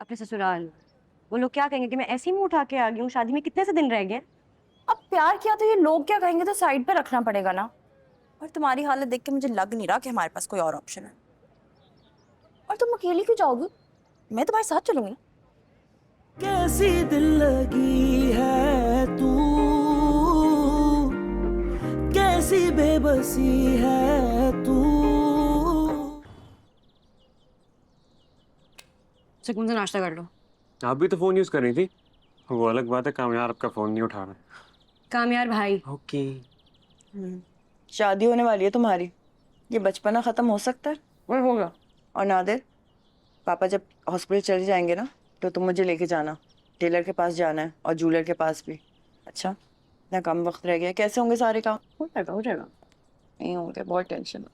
अपने ससुराल। वो लोग क्या कहेंगे कि मैं ऐसे ही मुंह उठा के आ गई हूँ, शादी में कितने से दिन रह गए। अब प्यार किया तो ये लोग क्या कहेंगे तो साइड पे रखना पड़ेगा ना। और तुम्हारी हालत देख के मुझे लग नहीं रहा कि हमारे पास कोई और ऑप्शन है। और तुम अकेली क्यों जाओगी? मैं तुम्हारे साथ चलूंगी ना। कैसी दिल लगी है तू, कैसी बेबसी है तू। सुकून से नाश्ता कर लो। आप भी तो फोन यूज कर रही थी। वो अलग बात है, कामयाब आपका फोन नहीं उठा रहा। कामयार भाई। ओके। शादी होने वाली है तुम्हारी, ये बचपना खत्म हो सकता है? और होगा। और नादिर, पापा जब हॉस्पिटल चले जाएंगे ना तो तुम मुझे लेके जाना। टेलर के पास जाना है और जूलर के पास भी। अच्छा, इतना कम वक्त रह गया, कैसे होंगे सारे काम? हो जाएगा हो जाएगा। नहीं होंगे, बहुत टेंशन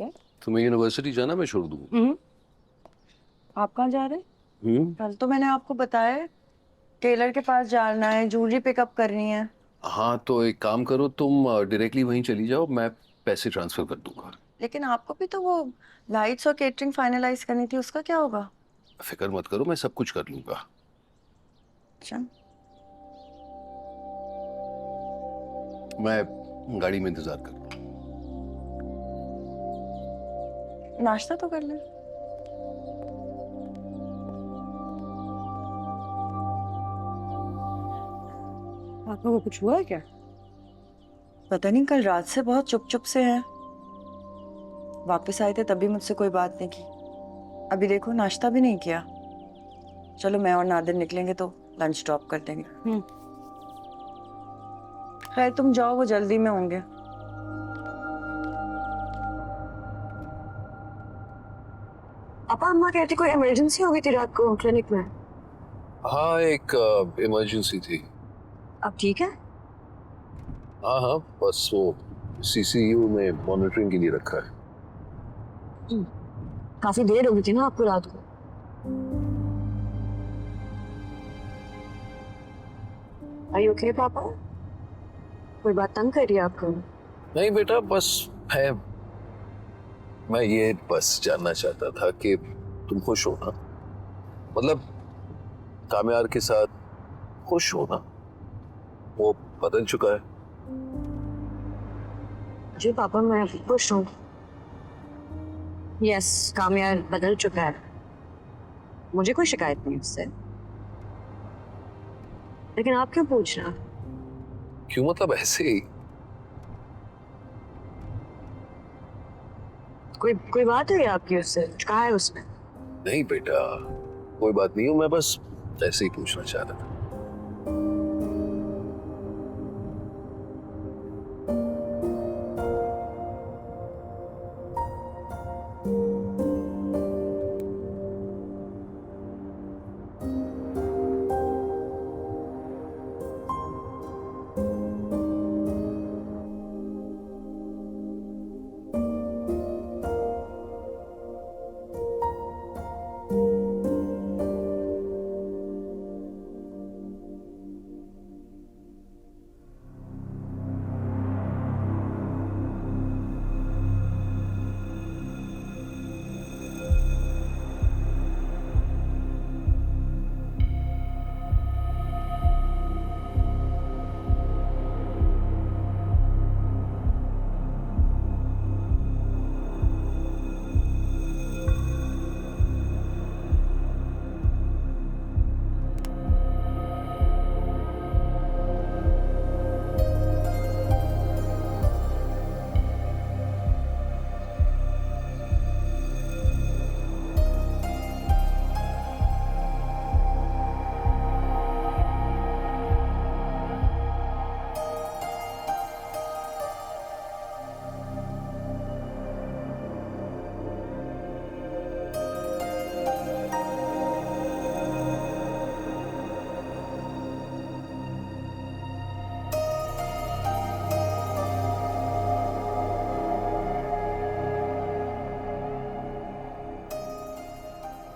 है। तुम्हें यूनिवर्सिटी जाना, मैं छोड़ दूंगा। आप कहाँ जा रहे हैं? कल तो मैंने आपको बताया है, टेलर के पास जाना है, ज्वेलरी पिकअप करनी है। हाँ तो एक काम करो, तुम डायरेक्टली वहीं चली जाओ, मैं पैसे ट्रांसफर कर दूंगा। लेकिन आपको भी तो वो लाइट्स और केटरिंग फाइनलाइज करनी थी, उसका क्या होगा? फिक्र मत करो, मैं सब कुछ कर लूंगा। अच्छा। मैं गाड़ी में इंतजार कर। नाश्ता तो कर ले। पापा को कुछ हुआ है क्या? पता नहीं, कल रात से बहुत चुप चुप से हैं। वापस आए थे तभी मुझसे कोई बात नहीं की। अभी देखो नाश्ता भी नहीं किया। चलो मैं और नादिर निकलेंगे तो लंच ड्रॉप कर देंगे। खैर तुम जाओ, वो जल्दी में होंगे। पापा अम्मा कहती कोई इमरजेंसी हो गई थी रात को क्लिनिक में। हाँ एक इमरजेंसी थी। अब ठीक है? हाँ हाँ, बस वो सीसीयू में मॉनिटरिंग के लिए रखा है। काफी देर हो गई थी ना आपको रात को। Are you okay, पापा? कोई बात तंग कर रही है आपको? नहीं बेटा, बस मैं ये बस जानना चाहता था कि तुम खुश हो ना, मतलब कामयार के साथ खुश हो ना। वो बदल चुका है। जी पापा मैं खुश हूँ। यस, कामयाब बदल चुका है। मुझे कोई शिकायत नहीं उससे। लेकिन आप क्यों पूछना? क्यों, मतलब ऐसे ही। कोई बात हुई आपकी उससे? कुछ कहा है उसने? नहीं बेटा, कोई बात नहीं हूँ, मैं बस ऐसे ही पूछना चाह रहा था।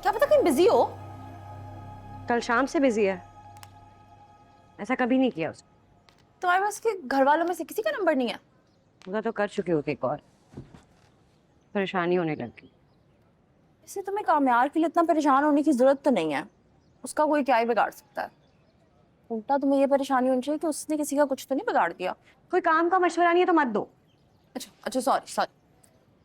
क्या पता कहीं बिजी हो। कल शाम से बिजी है। ऐसा कभी नहीं किया उसने। तुम्हारे पास के घर वालों में से किसी का नंबर नहीं है? पूरा तो कर चुकी होती कॉल। परेशानी होने लगी। इससे तुम्हें कामयार के लिए इतना परेशान होने की जरूरत तो नहीं है। उसका कोई क्या ही बिगाड़ सकता है। उल्टा तुम्हें ये परेशानी होनी चाहिए कि उसने किसी का कुछ तो नहीं बिगाड़ दिया। कोई काम का मशवरा नहीं है तो मत दो। अच्छा सॉरी सॉरी,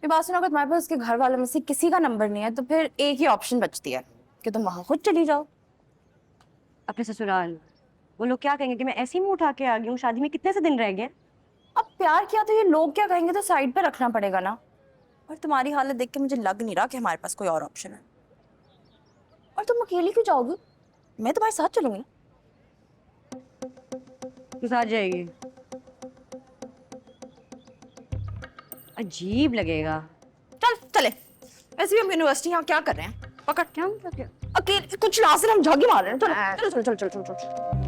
ये बात सुनो, अगर तुम्हारे पास उसके घर वालों में से किसी का नंबर नहीं है तो फिर एक ही ऑप्शन बचती है कि तुम वहां खुद चली जाओ अपने ससुराल। वो लोग क्या कहेंगे कि मैं ऐसे ही मुंह उठा के आ गई हूँ, शादी में कितने से दिन रह गए। अब प्यार किया तो ये लोग क्या कहेंगे तो साइड पे रखना पड़ेगा ना। और तुम्हारी हालत देख के मुझे लग नहीं रहा कि हमारे पास कोई और ऑप्शन है। और तुम अकेली क्यों जाओगी? मैं तुम्हारे साथ चलूंगी ना। तू साथ जाएगी? अजीब लगेगा। चल चले, वैसे भी हम यूनिवर्सिटी यहाँ क्या कर रहे हैं? पकड़, क्या मतलब? अकेले कुछ लास्ट हम झागी मार रहे हैं। चलो चलो चलो चलो चलो चलो चलो।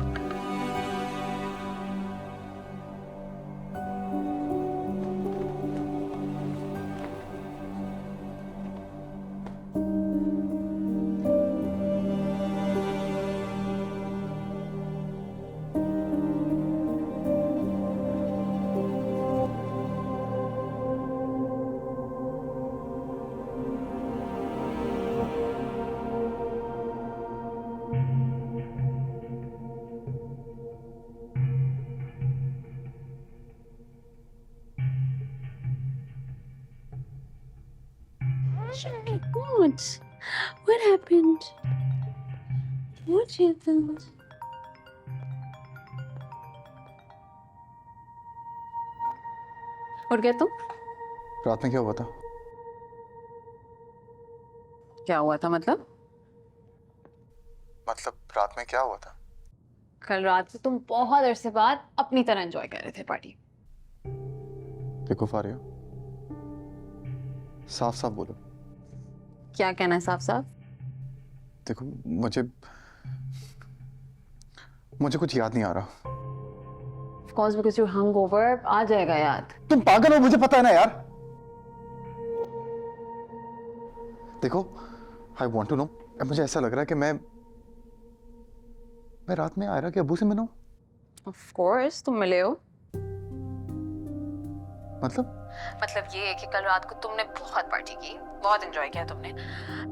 Oh my God. What happened? What happened? उठ गया तुम? रात में क्या हुआ था? क्या हुआ था मतलब? मतलब रात में क्या हुआ था? कल रात से तुम बहुत अरसे बाद अपनी तरह एंजॉय कर रहे थे पार्टी। देखो फारिया, साफ साफ बोलो। क्या कहना है साफ साफ? देखो मुझे कुछ याद नहीं आ रहा। Of course, because you're hungover, आ जाएगा याद। तुम पागल हो, मुझे पता है ना यार। देखो, I want to know। अब मुझे ऐसा लग रहा है कि मैं रात में आयरा के अब्बू से मिला हूँ। Of course, तुम मिले हो। मतलब ये है कि कल रात को तुमने बहुत पार्टी की, बहुत एंजॉय किया तुमने।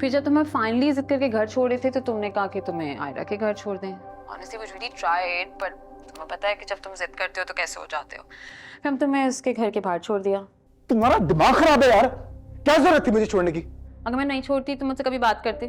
फिर जब तुम्हें फाइनली जिद करके घर छोड़ रहे थे तो तुमने कहा कि तुम्हें आयरा के घर छोड़ दें। Honestly, we really tried, but तुम्हें पता है कि जब तुम जिद करते हो तो कैसे हो जाते हो। फिर हम तुम्हें उसके घर के बाहर छोड़ दिया। तुम्हारा दिमाग खराब है यार। क्या जरूरत थी मुझे छोड़ने की? अगर मैं नहीं छोड़ती तुम मुझसे कभी बात करते?